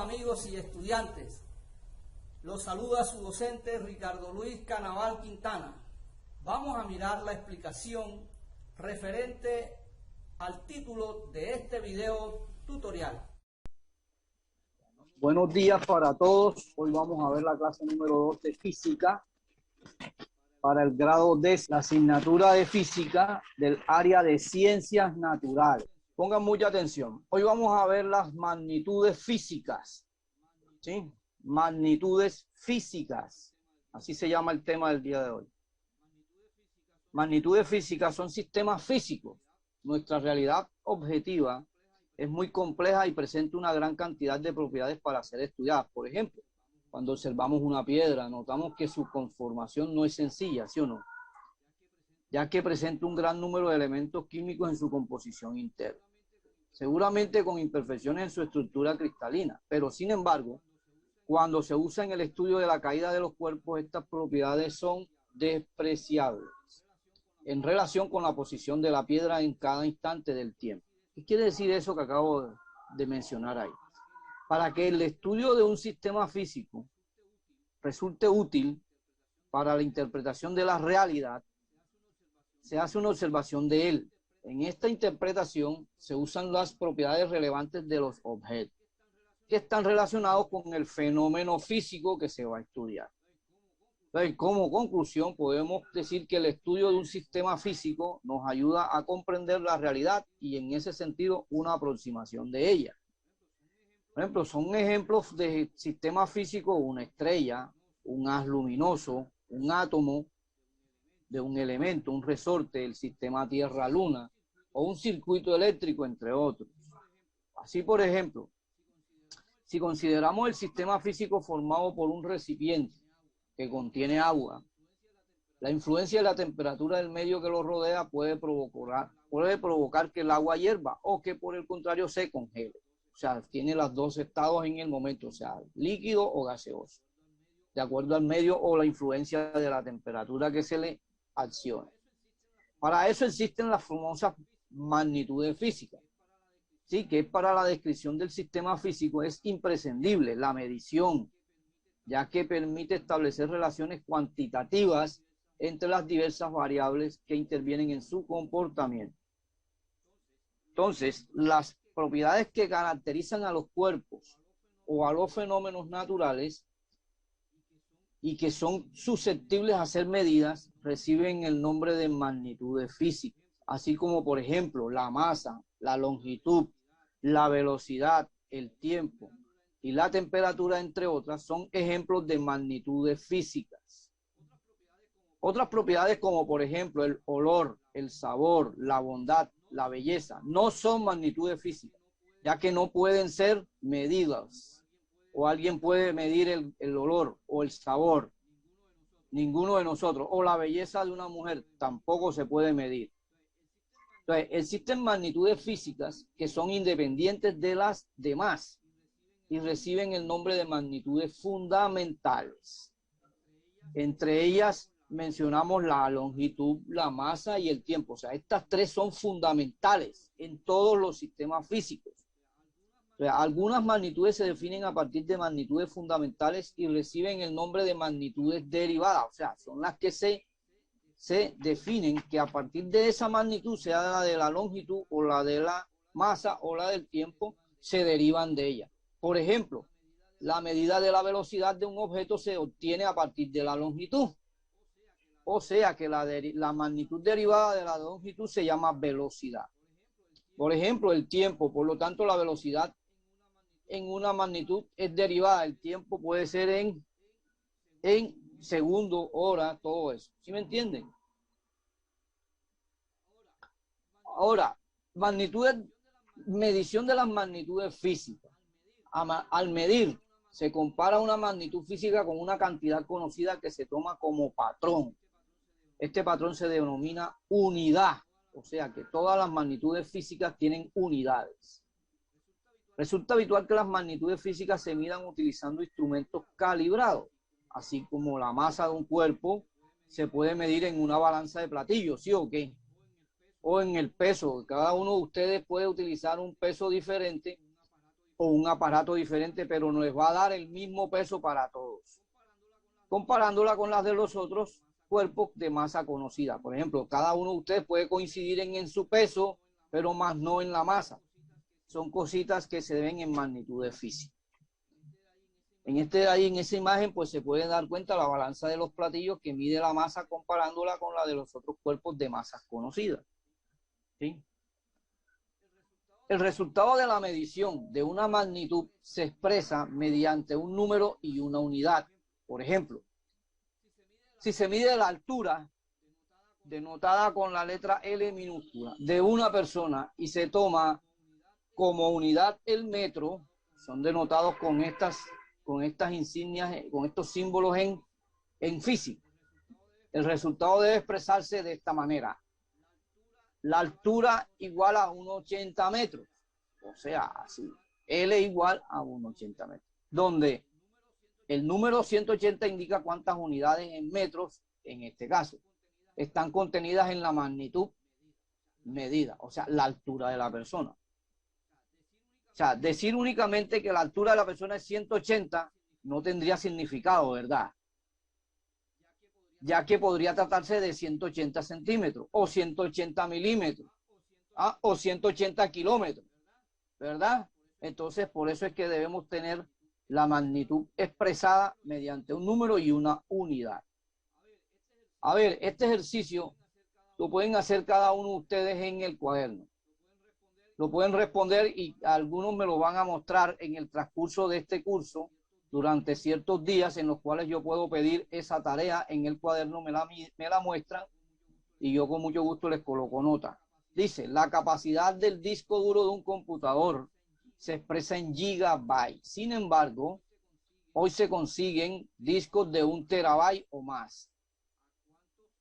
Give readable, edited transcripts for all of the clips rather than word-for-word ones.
amigos y estudiantes. Los saluda su docente Ricardo Luis Canaval Quintana. Vamos a mirar la explicación referente al título de este video tutorial. Buenos días para todos. Hoy vamos a ver la clase número 2 de física para el grado de la asignatura de física del área de ciencias naturales. Pongan mucha atención. Hoy vamos a ver las magnitudes físicas. ¿Sí? Magnitudes físicas. Así se llama el tema del día de hoy. Magnitudes físicas son sistemas físicos. Nuestra realidad objetiva es muy compleja y presenta una gran cantidad de propiedades para ser estudiadas. Por ejemplo, cuando observamos una piedra, notamos que su conformación no es sencilla, ¿sí o no? Ya que presenta un gran número de elementos químicos en su composición interna. Seguramente con imperfecciones en su estructura cristalina, pero sin embargo, cuando se usa en el estudio de la caída de los cuerpos, estas propiedades son despreciables en relación con la posición de la piedra en cada instante del tiempo. ¿Qué quiere decir eso que acabo de mencionar ahí? Para que el estudio de un sistema físico resulte útil para la interpretación de la realidad, se hace una observación de él. En esta interpretación se usan las propiedades relevantes de los objetos, que están relacionados con el fenómeno físico que se va a estudiar. Entonces, como conclusión, podemos decir que el estudio de un sistema físico nos ayuda a comprender la realidad y en ese sentido una aproximación de ella. Por ejemplo, son ejemplos de sistema físico una estrella, un haz luminoso, un átomo de un elemento, un resorte, el sistema Tierra-Luna o un circuito eléctrico, entre otros. Así, por ejemplo, si consideramos el sistema físico formado por un recipiente que contiene agua, la influencia de la temperatura del medio que lo rodea puede provocar que el agua hierva o que por el contrario se congele. O sea, tiene los dos estados en el momento, o sea, líquido o gaseoso, de acuerdo al medio o la influencia de la temperatura que se le accione. Para eso existen las famosas magnitudes físicas, ¿sí? Que para la descripción del sistema físico es imprescindible la medición, ya que permite establecer relaciones cuantitativas entre las diversas variables que intervienen en su comportamiento. Entonces, las propiedades que caracterizan a los cuerpos o a los fenómenos naturales y que son susceptibles a ser medidas reciben el nombre de magnitudes físicas, así como por ejemplo la masa, la longitud, la velocidad, el tiempo y la temperatura, entre otras, son ejemplos de magnitudes físicas. Otras propiedades como por ejemplo el olor, el sabor, la bondad, la belleza, no son magnitudes físicas, ya que no pueden ser medidas. O alguien puede medir el olor o el sabor, ninguno de nosotros. O la belleza de una mujer tampoco se puede medir. Entonces, existen magnitudes físicas que son independientes de las demás y reciben el nombre de magnitudes fundamentales. Entre ellas mencionamos la longitud, la masa y el tiempo. O sea, estas tres son fundamentales en todos los sistemas físicos. O sea, algunas magnitudes se definen a partir de magnitudes fundamentales y reciben el nombre de magnitudes derivadas. O sea, son las que se definen que a partir de esa magnitud, sea la de la longitud o la de la masa o la del tiempo, se derivan de ella. Por ejemplo, la medida de la velocidad de un objeto se obtiene a partir de la longitud. O sea que la magnitud derivada de la longitud se llama velocidad. Por ejemplo, el tiempo, por lo tanto, la velocidad en una magnitud es derivada. El tiempo puede ser en segundo, hora, todo eso. ¿Sí me entienden? Ahora, medición de las magnitudes físicas. Al medir, se compara una magnitud física con una cantidad conocida que se toma como patrón. Este patrón se denomina unidad, o sea que todas las magnitudes físicas tienen unidades. Resulta habitual que las magnitudes físicas se midan utilizando instrumentos calibrados, así como la masa de un cuerpo se puede medir en una balanza de platillos, ¿sí o qué? O en el peso. Cada uno de ustedes puede utilizar un peso diferente o un aparato diferente, pero no les va a dar el mismo peso para todos, comparándola con las de los otros cuerpos de masa conocida. Por ejemplo, cada uno de ustedes puede coincidir en su peso, pero más no en la masa. Son cositas que se ven en magnitudes físicas. En esa imagen, pues se puede dar cuenta la balanza de los platillos que mide la masa comparándola con la de los otros cuerpos de masas conocidas. ¿Sí? El resultado de la medición de una magnitud se expresa mediante un número y una unidad. Por ejemplo, si se mide la altura, denotada con la letra L minúscula, de una persona y se toma como unidad el metro, son denotados con estas insignias, con estos símbolos en física. El resultado debe expresarse de esta manera. La altura igual a 1,80 metros, o sea, así, L igual a 1,80 metros, donde el número 180 indica cuántas unidades en metros, en este caso, están contenidas en la magnitud medida, o sea, la altura de la persona. O sea, decir únicamente que la altura de la persona es 180 no tendría significado, ¿verdad? Ya que podría tratarse de 180 centímetros o 180 milímetros o 180 kilómetros, ¿verdad? Entonces, por eso es que debemos tener la magnitud expresada mediante un número y una unidad. A ver, este ejercicio lo pueden hacer cada uno de ustedes en el cuaderno. Lo pueden responder y algunos me lo van a mostrar en el transcurso de este curso durante ciertos días en los cuales yo puedo pedir esa tarea en el cuaderno, me la muestran y yo con mucho gusto les coloco nota. Dice, la capacidad del disco duro de un computador se expresa en gigabytes. Sin embargo, hoy se consiguen discos de 1 terabyte o más.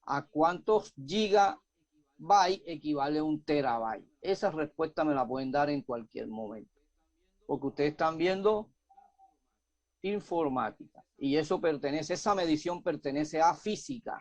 ¿A cuántos gigabytes equivale 1 terabyte? Esa respuesta me la pueden dar en cualquier momento, porque ustedes están viendo informática y esa medición pertenece a física.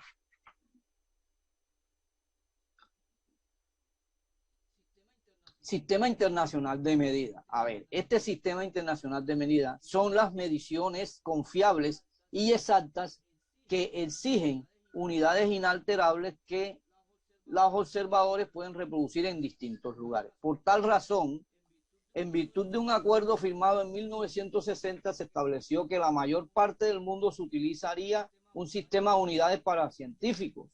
Sistema Internacional de Medida. A ver, este Sistema Internacional de Medida son las mediciones confiables y exactas que exigen unidades inalterables que los observadores pueden reproducir en distintos lugares. Por tal razón, en virtud de un acuerdo firmado en 1960, se estableció que la mayor parte del mundo se utilizaría un sistema de unidades para científicos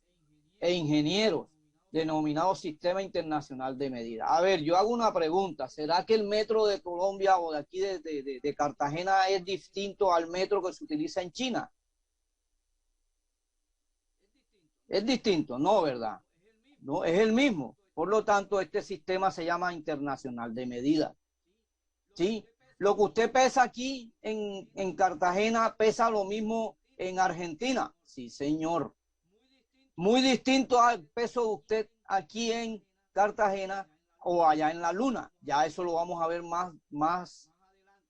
e ingenieros, denominado Sistema Internacional de Medida. A ver, yo hago una pregunta. ¿Será que el metro de Colombia o de aquí de Cartagena es distinto al metro que se utiliza en China? Es distinto, no, ¿verdad? No, es el mismo. Por lo tanto, este sistema se llama Internacional de Medida. ¿Sí? Lo que usted pesa aquí en Cartagena pesa lo mismo en Argentina. Sí, señor. Muy distinto al peso de usted aquí en Cartagena o allá en la Luna. Ya eso lo vamos a ver más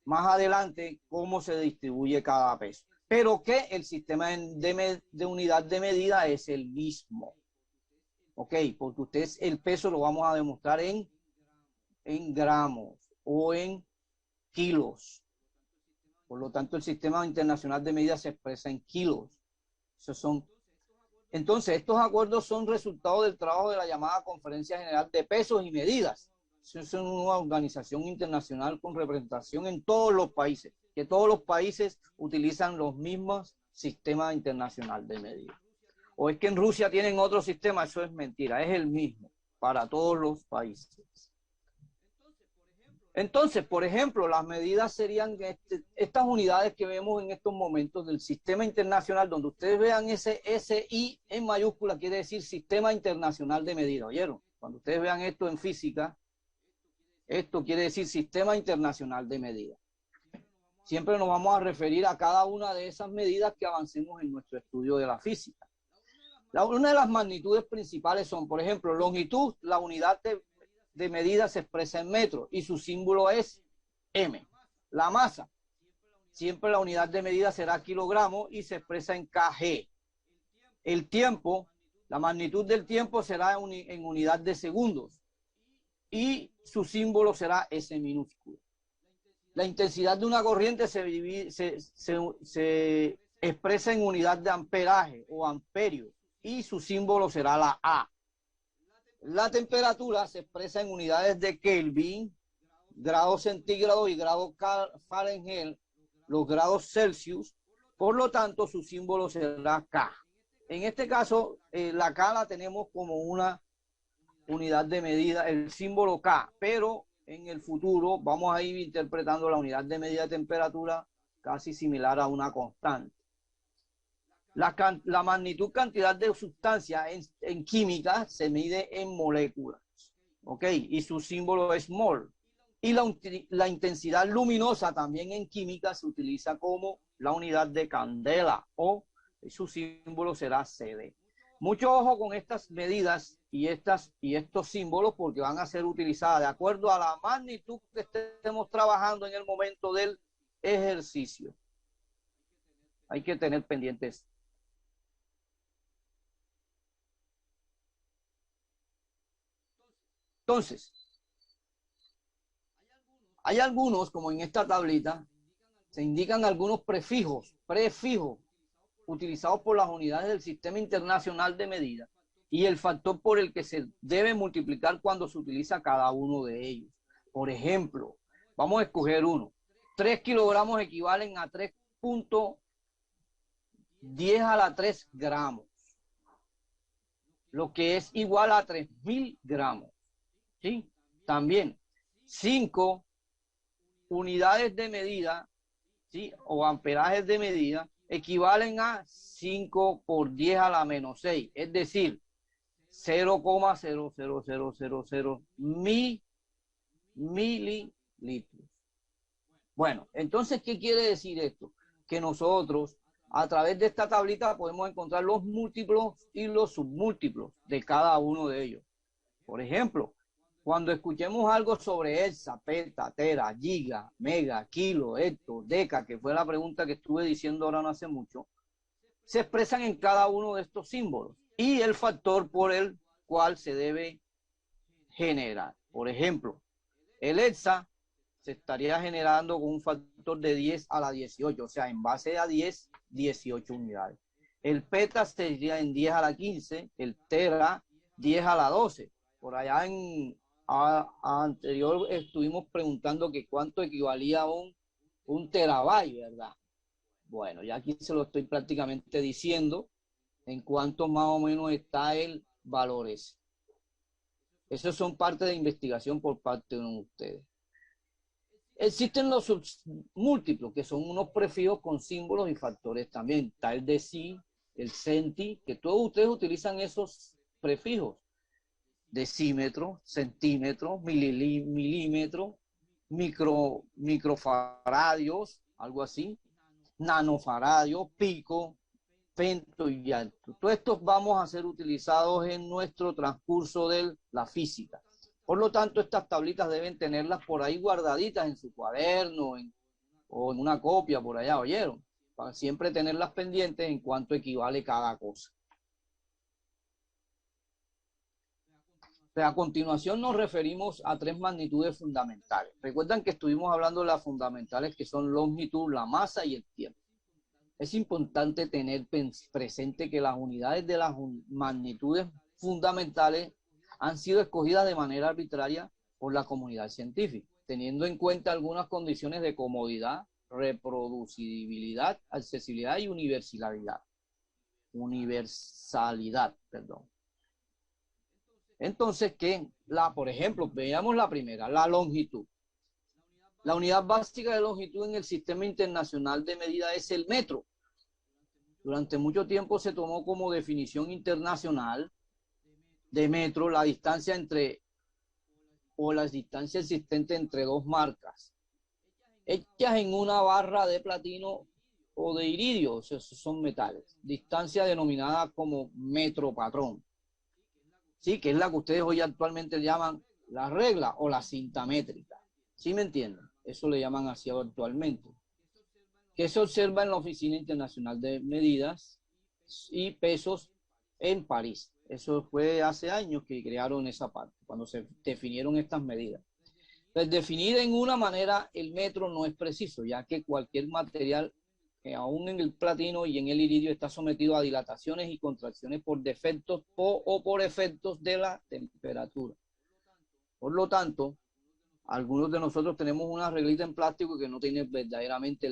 adelante, cómo se distribuye cada peso. Pero que el sistema de unidad de medida es el mismo. Ok, porque ustedes el peso lo vamos a demostrar en gramos o en kilos. Por lo tanto, el Sistema Internacional de Medida se expresa en kilos. Entonces, estos acuerdos son resultado del trabajo de la llamada Conferencia General de Pesos y Medidas. Es una organización internacional con representación en todos los países, que todos los países utilizan los mismos sistemas internacionales de medida. O es que en Rusia tienen otro sistema, eso es mentira, es el mismo para todos los países. Entonces, por ejemplo, las medidas serían estas unidades que vemos en estos momentos del sistema internacional, donde ustedes vean ese SI en mayúscula, quiere decir Sistema Internacional de Medida, ¿oyeron? Cuando ustedes vean esto en física, esto quiere decir Sistema Internacional de Medida. Siempre nos vamos a referir a cada una de esas medidas que avancemos en nuestro estudio de la física. Una de las magnitudes principales son, por ejemplo, longitud, la unidad de medida se expresa en metros y su símbolo es M. La masa, siempre la unidad de medida será kilogramos y se expresa en kg. El tiempo, la magnitud del tiempo será en unidad de segundos y su símbolo será S minúsculo. La intensidad de una corriente se expresa en unidad de amperaje o amperio y su símbolo será la A. La temperatura se expresa en unidades de Kelvin, grados centígrados y grados Fahrenheit, los grados Celsius. Por lo tanto, su símbolo será K. En este caso, la K la tenemos como una unidad de medida, el símbolo K, pero en el futuro vamos a ir interpretando la unidad de medida de temperatura casi similar a una constante. La magnitud cantidad de sustancia en química se mide en moléculas, ¿ok? Y su símbolo es mol. Y la intensidad luminosa también en química se utiliza como la unidad de candela o su símbolo será CD. Mucho ojo con estas medidas y estos símbolos porque van a ser utilizadas de acuerdo a la magnitud que estemos trabajando en el momento del ejercicio. Hay que tener pendientes. Entonces, hay algunos, como en esta tablita, se indican algunos prefijos utilizados por las unidades del Sistema Internacional de Medida y el factor por el que se debe multiplicar cuando se utiliza cada uno de ellos. Por ejemplo, vamos a escoger uno. 3 kilogramos equivalen a 3.10 a la 3 gramos, lo que es igual a 3.000 gramos. ¿Sí? También 5 unidades de medida, ¿sí? O amperajes de medida equivalen a 5 por 10 a la menos 6, es decir, 0,00000 mililitros. Bueno, entonces, ¿qué quiere decir esto? Que nosotros, a través de esta tablita, podemos encontrar los múltiplos y los submúltiplos de cada uno de ellos. Por ejemplo, cuando escuchemos algo sobre hexa, peta, tera, giga, mega, kilo, hecto, deca, que fue la pregunta que estuve diciendo ahora no hace mucho, se expresan en cada uno de estos símbolos y el factor por el cual se debe generar. Por ejemplo, el hexa se estaría generando con un factor de 10 a la 18, o sea, en base a 10, 18 unidades. El peta sería en 10 a la 15, el tera 10 a la 12. Por allá en anterior estuvimos preguntando que cuánto equivalía a un terabyte, ¿verdad? Bueno, ya aquí se lo estoy prácticamente diciendo en cuánto más o menos está el valor ese. Esos son parte de investigación por parte de ustedes. Existen los submúltiplos, que son unos prefijos con símbolos y factores también. Está el deci, el centi, que todos ustedes utilizan esos prefijos. Decímetro, centímetro, milímetro, microfaradios, algo así, nanofaradios, pico, femto y alto. Todos estos vamos a ser utilizados en nuestro transcurso de la física. Por lo tanto, estas tablitas deben tenerlas por ahí guardaditas en su cuaderno o en una copia por allá, ¿oyeron? Para siempre tenerlas pendientes en cuánto equivale cada cosa. A continuación nos referimos a 3 magnitudes fundamentales. Recuerdan que estuvimos hablando de las fundamentales que son longitud, la masa y el tiempo. Es importante tener presente que las unidades de las magnitudes fundamentales han sido escogidas de manera arbitraria por la comunidad científica, teniendo en cuenta algunas condiciones de comodidad, reproducibilidad, accesibilidad y universalidad. Entonces, por ejemplo, veamos la primera, la longitud. La unidad básica de longitud en el Sistema Internacional de Medida es el metro. Durante mucho tiempo se tomó como definición internacional de metro la distancia la distancia existente entre dos marcas, hechas en una barra de platino o de iridio, o sea, esos son metales. Distancia denominada como metro patrón. Sí, que es la que ustedes hoy actualmente llaman la regla o la cinta métrica. ¿Sí me entienden? Eso le llaman así actualmente. Que se observa en la Oficina Internacional de Medidas y Pesos en París. Eso fue hace años que crearon esa parte, cuando se definieron estas medidas. Pues definir en una manera el metro no es preciso, ya que cualquier material, aún en el platino y en el iridio, está sometido a dilataciones y contracciones por defectos o por efectos de la temperatura. Por lo tanto, algunos de nosotros tenemos una reglita en plástico que no tiene verdaderamente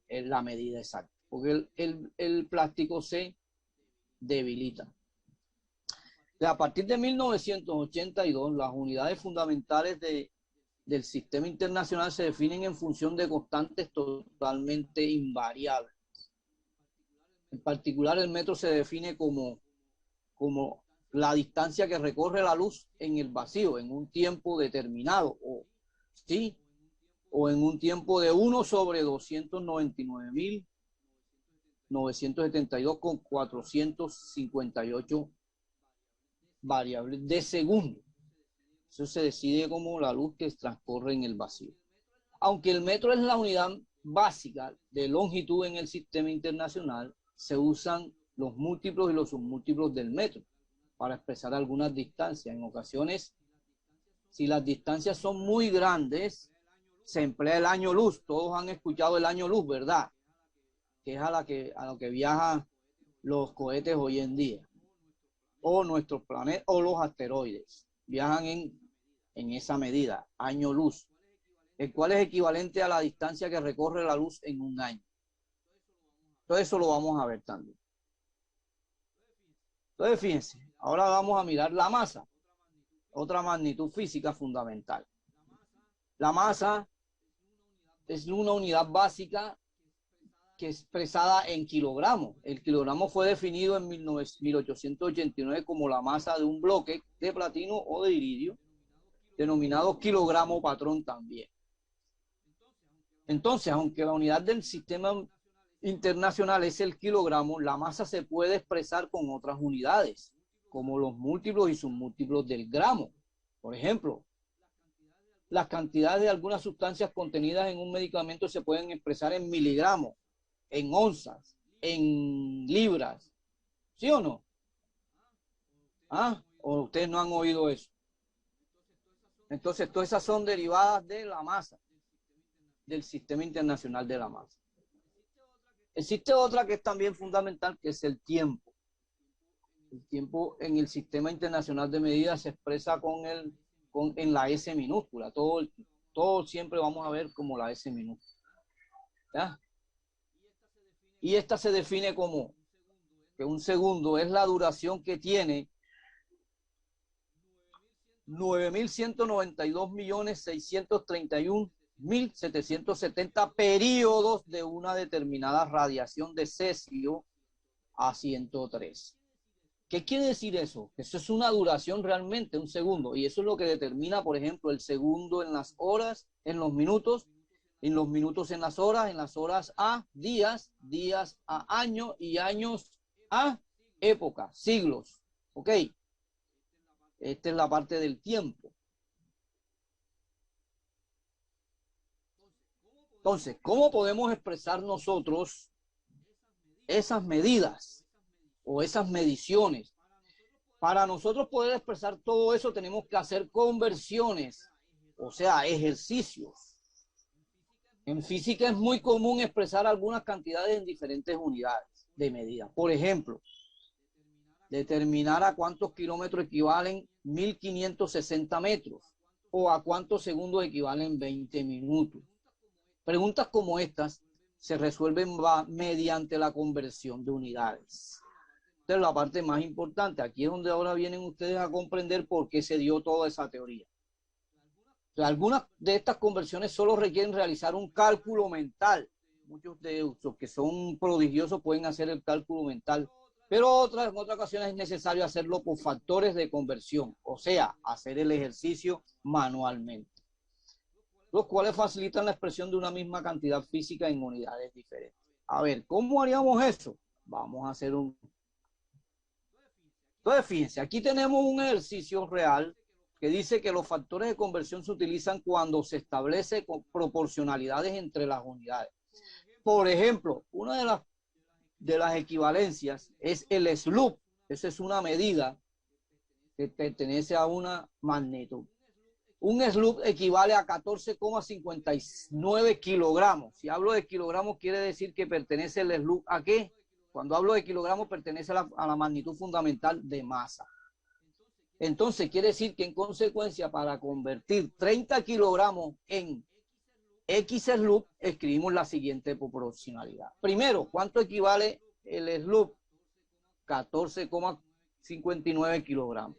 la medida exacta, porque el plástico se debilita. A partir de 1982, las unidades fundamentales del sistema internacional se definen en función de constantes totalmente invariables. En particular, el metro se define como la distancia que recorre la luz en el vacío en un tiempo determinado, ¿sí? O en un tiempo de 1 sobre 299.972 con 458 variables de segundo. Eso se decide como la luz que transcurre en el vacío. Aunque el metro es la unidad básica de longitud en el sistema internacional, se usan los múltiplos y los submúltiplos del metro para expresar algunas distancias. En ocasiones, si las distancias son muy grandes, se emplea el año luz. Todos han escuchado el año luz, ¿verdad? Que es a lo que viajan los cohetes hoy en día, o nuestros planetas, o los asteroides. Viajan en esa medida, año luz, el cual es equivalente a la distancia que recorre la luz en un año. Todo eso lo vamos a ver también. Entonces, fíjense, ahora vamos a mirar la masa, otra magnitud física fundamental. La masa es una unidad básica que es expresada en kilogramos. El kilogramo fue definido en 1889 como la masa de un bloque de platino o de iridio, denominado kilogramo patrón también. Entonces, aunque la unidad del sistema internacional es el kilogramo, la masa se puede expresar con otras unidades, como los múltiplos y submúltiplos del gramo. Por ejemplo, las cantidades de algunas sustancias contenidas en un medicamento se pueden expresar en miligramos, en onzas, en libras. ¿Sí o no? ¿Ah? ¿O ustedes no han oído eso? Entonces, todas esas son derivadas de la masa, del sistema internacional de la masa. Existe otra que es también fundamental, que es el tiempo. El tiempo en el sistema internacional de medidas se expresa en la S minúscula. Todo siempre vamos a ver como la S minúscula. ¿Ya? Y esta se define como que un segundo es la duración que tiene 9.192.631.770 periodos de una determinada radiación de cesio a 103. ¿Qué quiere decir eso? Eso es una duración realmente, un segundo, y eso es lo que determina, por ejemplo, el segundo en las horas, en los minutos en las horas a días, días a años y años a épocas, siglos. ¿Ok? Esta es la parte del tiempo. Entonces, ¿cómo podemos expresar nosotros esas medidas o esas mediciones? Para nosotros poder expresar todo eso tenemos que hacer conversiones, o sea, ejercicios. En física es muy común expresar algunas cantidades en diferentes unidades de medida. Por ejemplo, determinar a cuántos kilómetros equivalen 1.560 metros o a cuántos segundos equivalen 20 minutos. Preguntas como estas se resuelven mediante la conversión de unidades. Esta es la parte más importante. Aquí es donde ahora vienen ustedes a comprender por qué se dio toda esa teoría. Algunas de estas conversiones solo requieren realizar un cálculo mental. Muchos de los que son prodigiosos pueden hacer el cálculo mental, pero en otras ocasiones es necesario hacerlo por factores de conversión, o sea, hacer el ejercicio manualmente, los cuales facilitan la expresión de una misma cantidad física en unidades diferentes. A ver, ¿cómo haríamos eso? Vamos a hacer Entonces, fíjense, aquí tenemos un ejercicio real que dice que los factores de conversión se utilizan cuando se establece proporcionalidades entre las unidades. Por ejemplo, una de las equivalencias es el slope. Esa es una medida que pertenece a una magnitud. un SLUP equivale a 14,59 kilogramos. Si hablo de kilogramos, quiere decir que pertenece el SLUP ¿a qué? Cuando hablo de kilogramos, pertenece a la magnitud fundamental de masa. Entonces, quiere decir que en consecuencia, para convertir 30 kilogramos en X SLUP, escribimos la siguiente proporcionalidad. Primero, ¿cuánto equivale el SLUP? 14,59 kilogramos.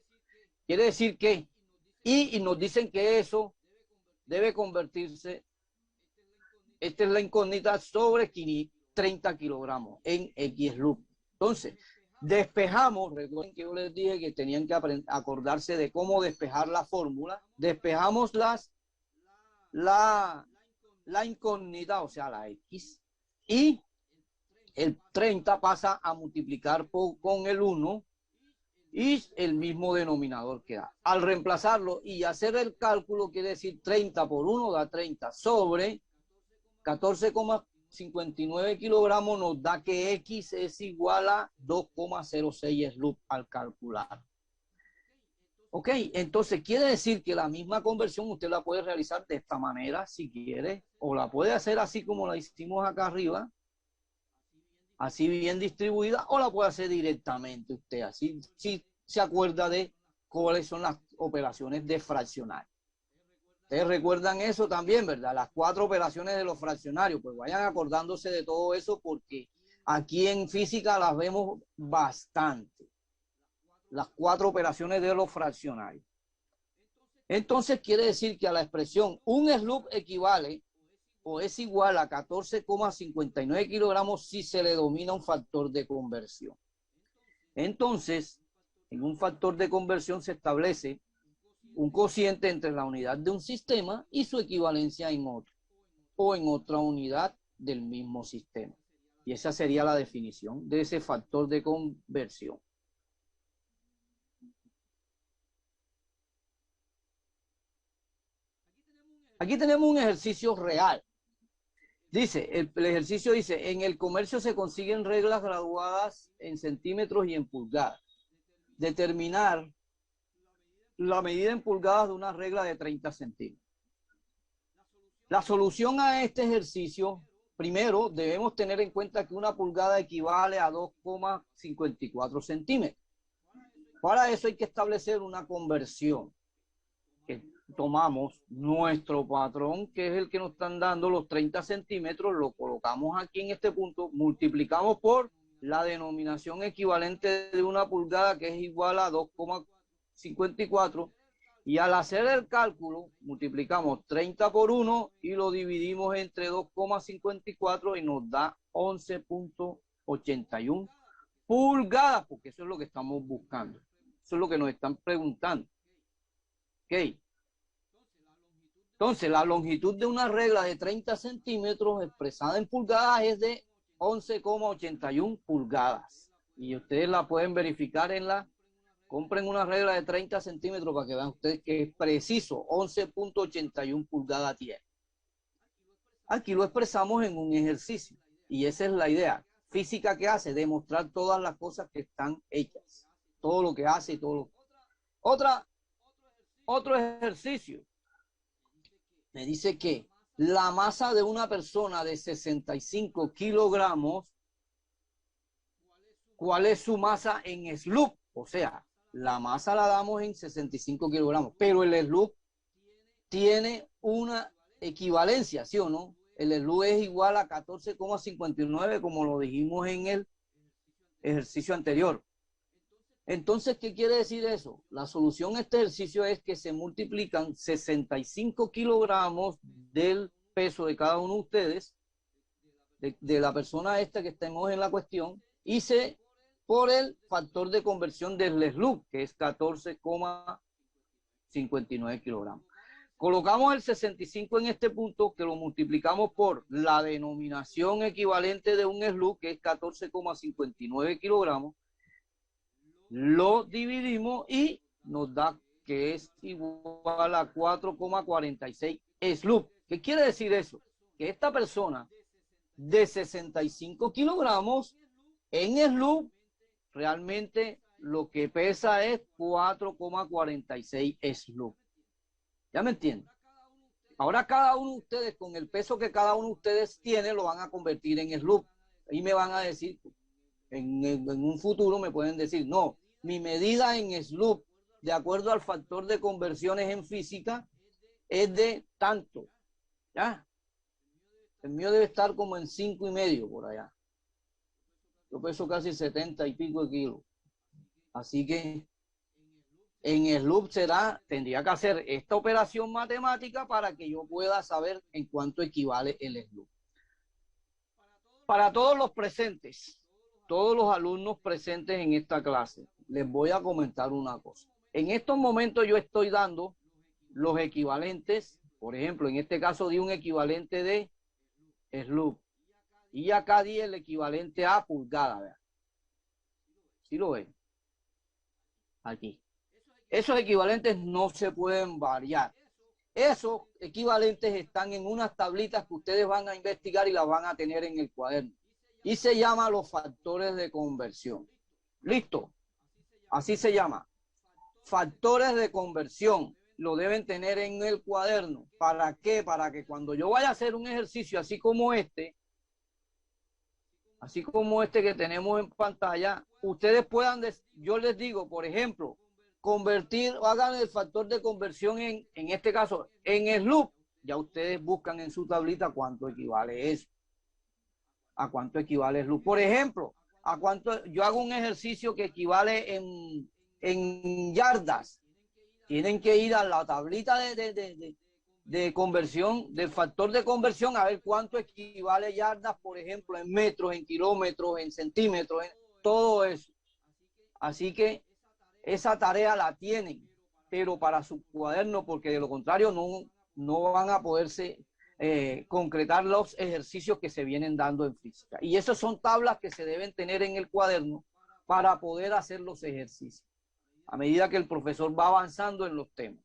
Quiere decir que, y nos dicen que eso debe convertirse, esta es la incógnita, sobre 30 kilogramos en X SLUP. Entonces, despejamos, recuerden que yo les dije que tenían que acordarse de cómo despejar la fórmula, despejamos la incógnita, o sea, la X, y el 30 pasa a multiplicar con el 1 y el mismo denominador queda. Al reemplazarlo y hacer el cálculo, quiere decir 30 por 1 da 30 sobre 14,59 kilogramos, nos da que X es igual a 2,06 SLUP al calcular. Ok, entonces quiere decir que la misma conversión usted la puede realizar de esta manera si quiere, o la puede hacer así como la hicimos acá arriba, así bien distribuida, o la puede hacer directamente usted, así si se acuerda de cuáles son las operaciones de fraccionar. Ustedes recuerdan eso también, ¿verdad? Las 4 operaciones de los fraccionarios, pues vayan acordándose de todo eso porque aquí en física las vemos bastante. Las 4 operaciones de los fraccionarios. Entonces quiere decir que a la expresión un SLUP equivale o es igual a 14,59 kilogramos si se le domina un factor de conversión. Entonces, en un factor de conversión se establece un cociente entre la unidad de un sistema y su equivalencia en otro, o en otra unidad del mismo sistema. Y esa sería la definición de ese factor de conversión. Aquí tenemos un ejercicio real. Dice, el ejercicio dice, en el comercio se consiguen reglas graduadas en centímetros y en pulgadas. Determinar la medida en pulgadas de una regla de 30 centímetros. La solución a este ejercicio, primero debemos tener en cuenta que una pulgada equivale a 2,54 centímetros. Para eso hay que establecer una conversión. Tomamos nuestro patrón, que es el que nos están dando los 30 centímetros, lo colocamos aquí en este punto, multiplicamos por la denominación equivalente de una pulgada, que es igual a 2,54, y al hacer el cálculo, multiplicamos 30 por 1 y lo dividimos entre 2,54 y nos da 11,81 pulgadas, porque eso es lo que estamos buscando. Eso es lo que nos están preguntando. Ok. Entonces, la longitud de una regla de 30 centímetros expresada en pulgadas es de 11,81 pulgadas. Y ustedes la pueden verificar compren una regla de 30 centímetros para que vean ustedes que es preciso, 11,81 pulgadas tiene. Aquí lo expresamos en un ejercicio. Y esa es la idea. Física que hace, demostrar todas las cosas que están hechas. Todo lo que hace y todo lo que... Otro ejercicio. Me dice que la masa de una persona de 65 kilogramos, ¿cuál es su masa en SLUP? O sea, la masa la damos en 65 kilogramos, pero el SLUP tiene una equivalencia, ¿sí o no? El SLUP es igual a 14,59, como lo dijimos en el ejercicio anterior. Entonces, ¿qué quiere decir eso? La solución a este ejercicio es que se multiplican 65 kilogramos del peso de cada uno de ustedes, de la persona esta que estemos en la cuestión, y por el factor de conversión del SLUP, que es 14,59 kilogramos. Colocamos el 65 en este punto, que lo multiplicamos por la denominación equivalente de un SLUP, que es 14,59 kilogramos, lo dividimos y nos da que es igual a 4,46 SLUP. ¿Qué quiere decir eso? Que esta persona de 65 kilogramos en SLUP realmente lo que pesa es 4,46 SLUP. ¿Ya me entienden? Ahora cada uno de ustedes, con el peso que cada uno de ustedes tiene, lo van a convertir en SLUB. Y me van a decir, en un futuro me pueden decir, no, mi medida en SLUB, de acuerdo al factor de conversiones en física, es de tanto. ¿Ya? El mío debe estar como en 5,5 por allá. Yo peso casi 70 y pico de kilos. Así que en SLUB tendría que hacer esta operación matemática para que yo pueda saber en cuánto equivale el SLUB. Para todos los presentes, todos los alumnos presentes en esta clase, les voy a comentar una cosa. En estos momentos yo estoy dando los equivalentes, por ejemplo, en este caso di un equivalente de SLUB y acá di el equivalente a pulgada. ¿Vean? ¿Sí lo ven? Aquí. Esos equivalentes no se pueden variar. Esos equivalentes están en unas tablitas que ustedes van a investigar y las van a tener en el cuaderno. Y se llama los factores de conversión. ¿Listo? Así se llama. Factores de conversión. Lo deben tener en el cuaderno. ¿Para qué? Para que cuando yo vaya a hacer un ejercicio así como este que tenemos en pantalla, ustedes puedan, yo les digo, por ejemplo, convertir, hagan el factor de conversión en este caso, en SLUB, ya ustedes buscan en su tablita cuánto equivale eso, a cuánto equivale SLUB. Por ejemplo, a cuánto, yo hago un ejercicio que equivale en yardas, tienen que ir a la tablita de conversión, del factor de conversión, a ver cuánto equivale yardas, por ejemplo, en metros, en kilómetros, en centímetros, en todo eso. Así que esa tarea la tienen, pero para su cuaderno, porque de lo contrario no van a poderse concretar los ejercicios que se vienen dando en física. Y esas son tablas que se deben tener en el cuaderno para poder hacer los ejercicios, a medida que el profesor va avanzando en los temas.